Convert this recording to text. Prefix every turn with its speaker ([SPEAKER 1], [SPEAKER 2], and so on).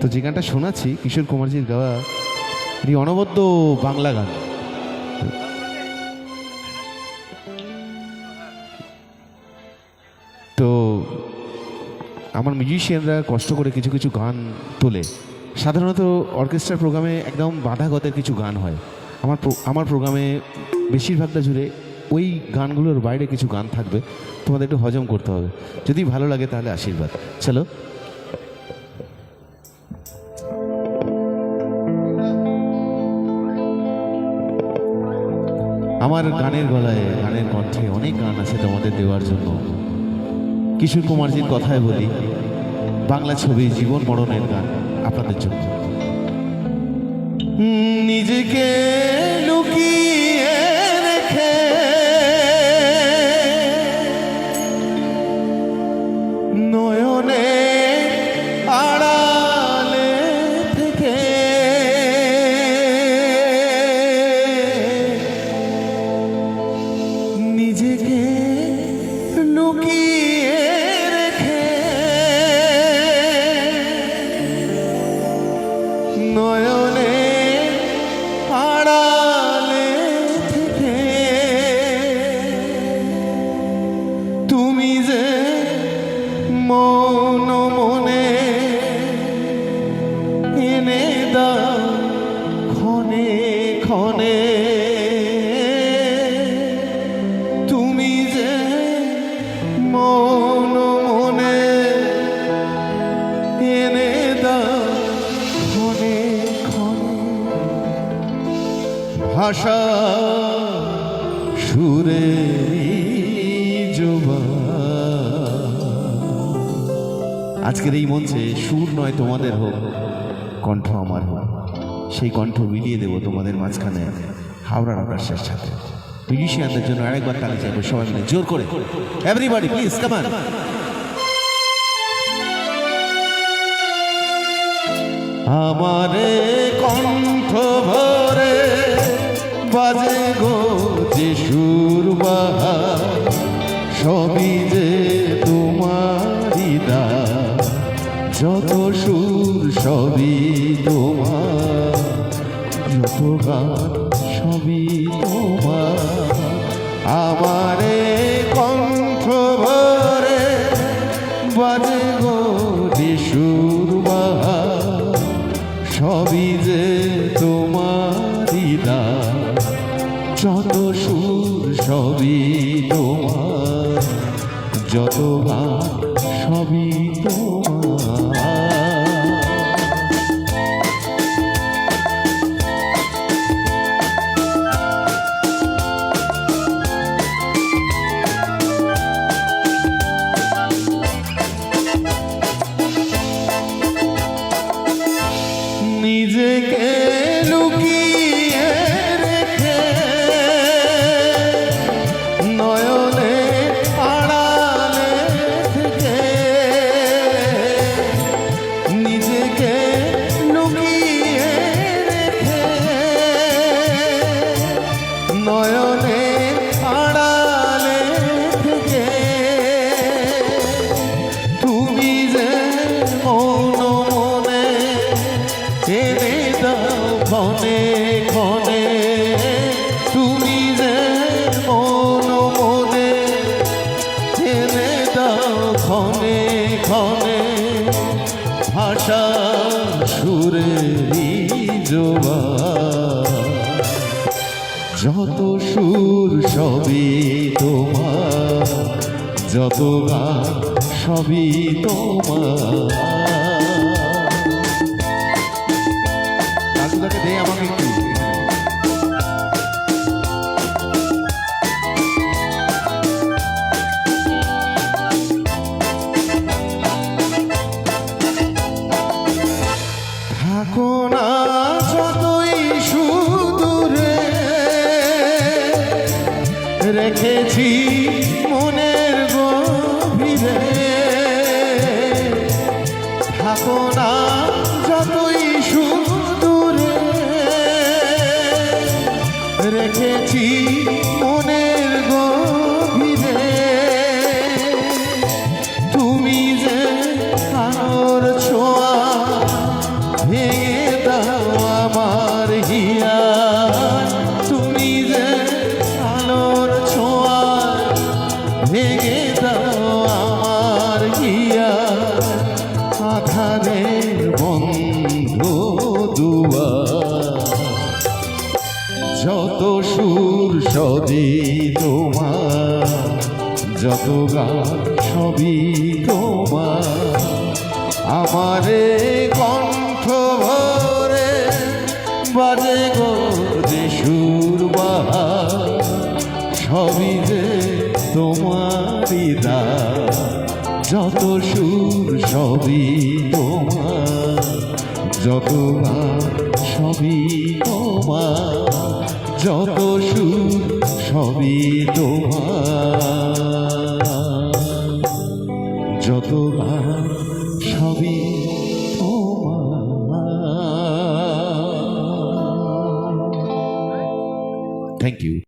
[SPEAKER 1] তো যে গানটা শোনাচ্ছি কিশোর কুমারজির গাওয়া, এটি অনবদ্য বাংলা গান। তো আমার মিউজিশিয়ানরা কষ্ট করে কিছু কিছু গান তোলে। সাধারণত অর্কেস্ট্রার প্রোগ্রামে একদম বাঁধাগতের কিছু গান হয়। আমার প্রোগ্রামে বেশিরভাগটা জুড়ে ওই গানগুলোর বাইরে কিছু গান থাকবে, তোমাদের একটু হজম করতে হবে। যদি ভালো লাগে তাহলে আশীর্বাদ। চলো। আমার গানের গলায়, গানের কণ্ঠে অনেক গান আছে তোমাদের দেওয়ার জন্য। কিশোর কুমারজির কথায় বলি, বাংলা ছবি জীবন মরণের গান আপনাদের জন্য। নিজেকে লুকিয়ে রেখে নয়নে আড়ালে থেকে নিজেকে লুকিয়ে রেখে নয়নে আড়ালে থেকে তুমি যে মন মনে এনে দাও ক্ষণে ক্ষণে, তুমি যে মন মনে এনে দাও ক্ষণে ক্ষণে, ভাষা সুরে জোবা। আজকের এই মঞ্চে সুর নয় তোমাদের হোক, কণ্ঠ আমার হোক। সেই কণ্ঠ মিলিয়ে দেবো তোমাদের মাঝখানে হাওড়ার আকাশের সাথে। মিউজিশিয়ানদের জন্য আরেকবার তালি চাইবো সবাই মিলে জোর করে। Everybody please come on. আমারে কণ্ঠ ভরে বাজে গো যে সুর বাহার, সবই যে তোমারই দান। যত সুর সবই তোমার, যত গান সবই তোমার। আমারে কণ্ঠ ভরে বাজে গো যে সুর বাহার, সবই যে তোমারই দান। যত সুর সবই তোমার, যত গান সবই তোমার। নিজেকে লুকিয়ে রেখে নয়নে আড়ালে থেকে, নিজেকে লুকিয়ে রেখে নয়নে আড়ালে থেকে তুমি যে মন মনে এনে দাও ক্ষণে ক্ষণে, তুমি যে মন মনে এনে দাও ক্ষণে ক্ষণে। ভাষা সুরে জোবা, যত সুর সবই তোমার, যত গান সবই তোমার। রাজুদাকে দে আমাকে একটু। থাকো না যতই সুদূরে, রেখেছি মনের গভীরে। থাকো না যতই সুদূরে, রেখেছি মনের গভীরে। তুমি যে আলোর ছোঁয়া বন্ধ দুয়ার, যত সুর সবই তোমার, যত গান সবই তোমার। আমারে কণ্ঠ ভরে বাজে গো যে সুর বাহার, সবই যে তোমারই দান। যত সুর সবই তোমার, যত গান সবই তোমার, যত সুর সবই তোমার, যত গান সবই তোমার। Thank you.